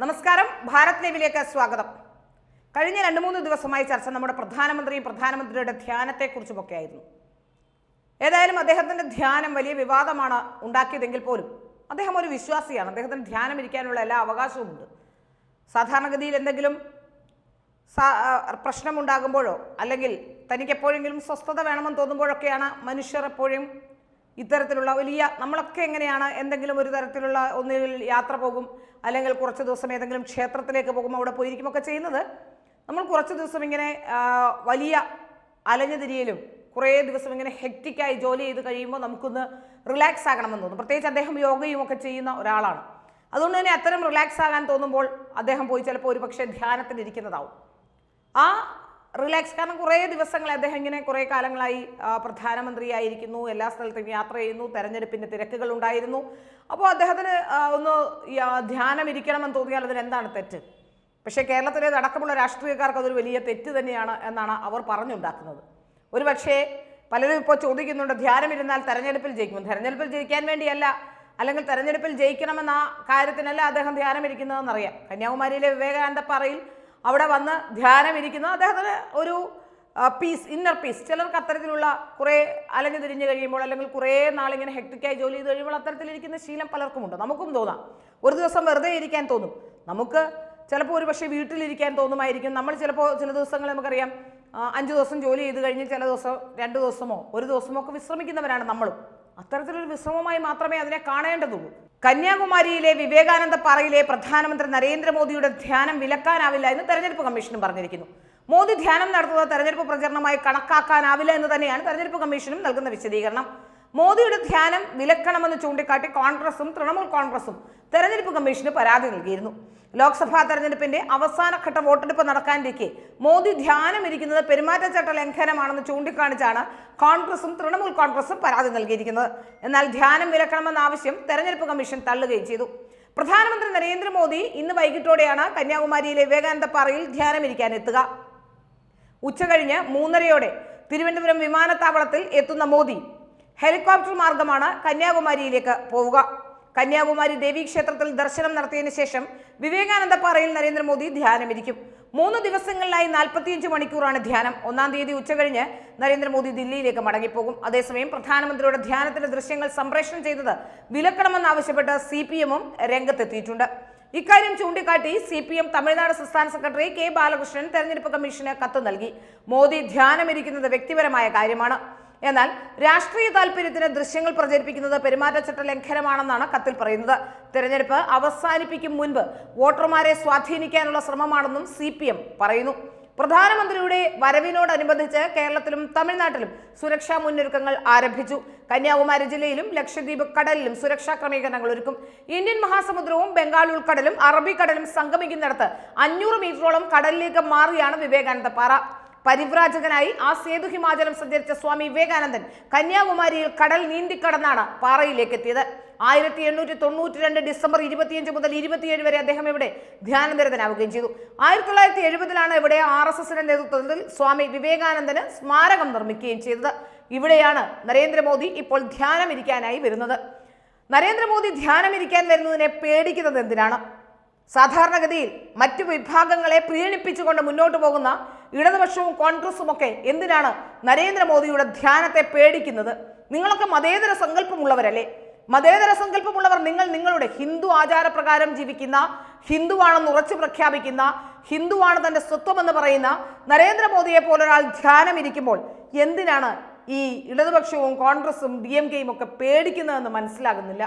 നമസ്കാരം, ഭാരത് ലൈവിലേക്ക് സ്വാഗതം. കഴിഞ്ഞ 2-3 ദിവസമായി ചർച്ച നമ്മുടെ പ്രധാനമന്ത്രിയുടെ ധ്യാനത്തെക്കുറിച്ചുമൊക്കെ ആയിരുന്നു. ഏതായാലും അദ്ദേഹത്തിൻ്റെ ധ്യാനം വലിയ വിവാദമാണ് ഉണ്ടാക്കിയതെങ്കിൽ പോലും അദ്ദേഹം ഒരു വിശ്വാസിയാണ്. അദ്ദേഹത്തിന് ധ്യാനം ഇരിക്കാനുള്ള എല്ലാ അവകാശവുമുണ്ട്. സാധാരണഗതിയിൽ എന്തെങ്കിലും പ്രശ്നമുണ്ടാകുമ്പോഴോ അല്ലെങ്കിൽ തനിക്ക് എപ്പോഴെങ്കിലും സ്വസ്ഥത വേണമെന്ന് തോന്നുമ്പോഴൊക്കെയാണ് മനുഷ്യർ എപ്പോഴും ഇത്തരത്തിലുള്ള വലിയ നമ്മളൊക്കെ എങ്ങനെയാണ് എന്തെങ്കിലും ഒരു തരത്തിലുള്ള ഒന്നിൽ യാത്ര പോകും, അല്ലെങ്കിൽ കുറച്ച് ദിവസം ഏതെങ്കിലും ക്ഷേത്രത്തിലേക്ക് പോകും, അവിടെ പോയിരിക്കുമൊക്കെ ചെയ്യുന്നത്. നമ്മൾ കുറച്ച് ദിവസം ഇങ്ങനെ വലിയ അലഞ്ഞു തിരിയലും കുറേ ദിവസം ഇങ്ങനെ ഹെക്റ്റിക്കായി ജോലി ചെയ്ത് കഴിയുമ്പോൾ നമുക്കൊന്ന് റിലാക്സ് ആകണമെന്ന് തോന്നും. പ്രത്യേകിച്ച് അദ്ദേഹം യോഗയും ഒക്കെ ചെയ്യുന്ന ഒരാളാണ്. അതുകൊണ്ട് തന്നെ അത്തരം റിലാക്സ് ആകാൻ തോന്നുമ്പോൾ അദ്ദേഹം പോയി ചിലപ്പോൾ ഒരു പക്ഷേ ധ്യാനത്തിലിരിക്കുന്നതാവും. ആ റിലാക്സ്, കാരണം കുറേ ദിവസങ്ങൾ അദ്ദേഹം ഇങ്ങനെ കുറേ കാലങ്ങളായി പ്രധാനമന്ത്രിയായിരിക്കുന്നു, എല്ലാ സ്ഥലത്തും യാത്ര ചെയ്യുന്നു, തെരഞ്ഞെടുപ്പിൻ്റെ തിരക്കുകൾ ഉണ്ടായിരുന്നു. അപ്പോൾ അദ്ദേഹത്തിന് ഒന്ന് ധ്യാനം ഇരിക്കണമെന്ന് തോന്നിയാൽ അതിന് എന്താണ് തെറ്റ്? പക്ഷേ കേരളത്തിലെ അടക്കമുള്ള രാഷ്ട്രീയക്കാർക്ക് അതൊരു വലിയ തെറ്റ് തന്നെയാണ് എന്നാണ് അവർ പറഞ്ഞുണ്ടാക്കുന്നത്. ഒരു പക്ഷേ പലരും ഇപ്പോൾ ചോദിക്കുന്നുണ്ട്, ധ്യാനം ഇരുന്നാൽ തെരഞ്ഞെടുപ്പിൽ ജയിക്കും. തെരഞ്ഞെടുപ്പിൽ ജയിക്കാൻ വേണ്ടിയല്ല, അല്ലെങ്കിൽ തെരഞ്ഞെടുപ്പിൽ ജയിക്കണമെന്ന കാര്യത്തിനല്ല അദ്ദേഹം ധ്യാനം ഇരിക്കുന്നതെന്നറിയാം. കന്യാകുമാരിയിലെ വിവേകാനന്ദപ്പാറയിൽ അവിടെ വന്ന് ധ്യാനം ഇരിക്കുന്നത് അദ്ദേഹത്തിന് ഒരു പീസ്, ഇന്നർ പീസ്. ചിലർക്ക് അത്തരത്തിലുള്ള കുറേ അലഞ്ഞു തിരിഞ്ഞ് കഴിയുമ്പോൾ അല്ലെങ്കിൽ കുറേ നാളിങ്ങനെ ഹെക്ടിക്കായി ജോലി ചെയ്ത് കഴിയുമ്പോൾ അത്തരത്തിലിരിക്കുന്ന ശീലം പലർക്കുമുണ്ട്. നമുക്കും തോന്നാം, ഒരു ദിവസം വെറുതെ ഇരിക്കാൻ തോന്നും. നമുക്ക് ചിലപ്പോൾ ഒരു പക്ഷേ വീട്ടിലിരിക്കാൻ തോന്നുമായിരിക്കും. നമ്മൾ ചിലപ്പോൾ ചില ദിവസങ്ങൾ നമുക്കറിയാം 5 ദിവസം ജോലി ചെയ്ത് കഴിഞ്ഞ് ചില ദിവസം 2 ദിവസമോ 1 ദിവസമോ ഒക്കെ വിശ്രമിക്കുന്നവരാണ് നമ്മളും. അത്തരത്തിലൊരു വിശ്രമമായി മാത്രമേ അതിനെ കാണേണ്ടതുള്ളൂ. കന്യാകുമാരിയിലെ വിവേകാനന്ദപ്പാറയിലെ പ്രധാനമന്ത്രി നരേന്ദ്രമോദിയുടെ ധ്യാനം വിലക്കാനാവില്ല എന്ന് തെരഞ്ഞെടുപ്പ് കമ്മീഷനും പറഞ്ഞിരിക്കുന്നു. മോദി ധ്യാനം നടത്തുന്നത് തെരഞ്ഞെടുപ്പ് പ്രചരണമായി കണക്കാക്കാനാവില്ല എന്ന് തന്നെയാണ് തെരഞ്ഞെടുപ്പ് കമ്മീഷനും നൽകുന്ന വിശദീകരണം. മോദിയുടെ ധ്യാനം വിലക്കണമെന്ന് ചൂണ്ടിക്കാട്ടി കോൺഗ്രസും തൃണമൂൽ കോൺഗ്രസും തെരഞ്ഞെടുപ്പ് കമ്മീഷന് പരാതി നൽകിയിരുന്നു. ലോക്സഭാ തെരഞ്ഞെടുപ്പിന്റെ അവസാനഘട്ട വോട്ടെടുപ്പ് നടക്കാനിരിക്കെ മോദി ധ്യാനം ഇരിക്കുന്നത് പെരുമാറ്റച്ചട്ട ലംഘനമാണെന്ന് ചൂണ്ടിക്കാണിച്ചാണ് കോൺഗ്രസും തൃണമൂൽ കോൺഗ്രസും പരാതി നൽകിയിരിക്കുന്നത്. എന്നാൽ ധ്യാനം വിലക്കണമെന്ന ആവശ്യം തെരഞ്ഞെടുപ്പ് കമ്മീഷൻ തള്ളുകയും ചെയ്തു. പ്രധാനമന്ത്രി നരേന്ദ്രമോദി ഇന്ന് വൈകിട്ടോടെയാണ് കന്യാകുമാരിയിലെ വിവേകാനന്ദപ്പാറയിൽ ധ്യാനമിരിക്കാൻ എത്തുക. ഉച്ചകഴിഞ്ഞ് 3:30 തിരുവനന്തപുരം വിമാനത്താവളത്തിൽ എത്തുന്ന മോദി ഹെലികോപ്റ്റർ മാർഗമാണ് കന്യാകുമാരിയിലേക്ക് പോവുക. കന്യാകുമാരി ദേവീക്ഷേത്രത്തിൽ ദർശനം നടത്തിയതിനു ശേഷം വിവേകാനന്ദപ്പാറയിൽ നരേന്ദ്രമോദി ധ്യാനമിരിക്കും. 3 ദിവസങ്ങളിലായി 45 മണിക്കൂറാണ് ധ്യാനം. 1-ാം തീയതി ഉച്ചകഴിഞ്ഞ് നരേന്ദ്രമോദി ദില്ലിയിലേക്ക് മടങ്ങിപ്പോകും. അതേസമയം പ്രധാനമന്ത്രിയുടെ ധ്യാനത്തിന്റെ ദൃശ്യങ്ങൾ സംപ്രേഷണം ചെയ്തത് വിലക്കണമെന്നാവശ്യപ്പെട്ട് CPM-ഉം രംഗത്തെത്തിയിട്ടുണ്ട്. ഇക്കാര്യം ചൂണ്ടിക്കാട്ടി CPM തമിഴ്നാട് സംസ്ഥാന സെക്രട്ടറി K. ബാലകൃഷ്ണൻ തെരഞ്ഞെടുപ്പ് കമ്മീഷന് കത്ത് നൽകി. മോദി ധ്യാനമിരിക്കുന്നത് വ്യക്തിപരമായ കാര്യമാണ്, എന്നാൽ രാഷ്ട്രീയ താല്പര്യത്തിന് ദൃശ്യങ്ങൾ പ്രചരിപ്പിക്കുന്നത് പെരുമാറ്റച്ചട്ട ലംഘനമാണെന്നാണ് കത്തിൽ പറയുന്നത്. തെരഞ്ഞെടുപ്പ് അവസാനിപ്പിക്കും മുൻപ് വോട്ടർമാരെ സ്വാധീനിക്കാനുള്ള ശ്രമമാണെന്നും CPM പറയുന്നു. പ്രധാനമന്ത്രിയുടെ വരവിനോടനുബന്ധിച്ച് കേരളത്തിലും തമിഴ്നാട്ടിലും സുരക്ഷാ മുന്നൊരുക്കങ്ങൾ ആരംഭിച്ചു. കന്യാകുമാരി ജില്ലയിലും ലക്ഷദ്വീപ് കടലിലും സുരക്ഷാ ക്രമീകരണങ്ങൾ ഒരുക്കും. ഇന്ത്യൻ മഹാസമുദ്രവും ബംഗാൾ ഉൾക്കടലും അറബിക്കടലും സംഗമിക്കുന്നിടത്ത് 500 മീറ്ററോളം കടലിലേക്ക് മാറിയാണ് വിവേകാനന്ദപ്പാറ. പരിവ്രാജകനായി ആ സേതു ഹിമാചലം സഞ്ചരിച്ച സ്വാമി വിവേകാനന്ദൻ കന്യാകുമാരിയിൽ കടൽ നീന്തിക്കടന്നാണ് പാറയിലേക്ക് എത്തിയത്. 1892 ഡിസംബർ 25 മുതൽ 27 വരെ അദ്ദേഹം ഇവിടെ ധ്യാനനിരതനാവുകയും ചെയ്തു. 1970-ലാണ് ഇവിടെ RSSന്റെ നേതൃത്വത്തിൽ സ്വാമി വിവേകാനന്ദന് സ്മാരകം നിർമ്മിക്കുകയും ചെയ്തത്. ഇവിടെയാണ് നരേന്ദ്രമോദി ഇപ്പോൾ ധ്യാനമിരിക്കാനായി വരുന്നത്. നരേന്ദ്രമോദി ധ്യാനമിരിക്കാൻ വരുന്നതിനെ പേടിക്കുന്നത് എന്തിനാണ്? സാധാരണഗതിയിൽ മറ്റു വിഭാഗങ്ങളെ പ്രീണിപ്പിച്ചുകൊണ്ട് മുന്നോട്ട് പോകുന്ന ഇടതുപക്ഷവും കോൺഗ്രസും ഒക്കെ എന്തിനാണ് നരേന്ദ്രമോദിയുടെ ധ്യാനത്തെ പേടിക്കുന്നത്? നിങ്ങളൊക്കെ മതേതര സങ്കല്പമുള്ളവരല്ലേ? മതേതര സങ്കല്പമുള്ളവർ നിങ്ങളുടെ ഹിന്ദു ആചാരപ്രകാരം ജീവിക്കുന്ന, ഹിന്ദുവാണെന്ന് ഉറച്ചു പ്രഖ്യാപിക്കുന്ന, ഹിന്ദുവാണ് തൻ്റെ സ്വത്വമെന്ന് പറയുന്ന നരേന്ദ്രമോദിയെ പോലൊരാൾ ധ്യാനം ഇരിക്കുമ്പോൾ എന്തിനാണ് ഈ ഇടതുപക്ഷവും കോൺഗ്രസും DMK-യും ഒക്കെ പേടിക്കുന്നതെന്ന് മനസ്സിലാകുന്നില്ല.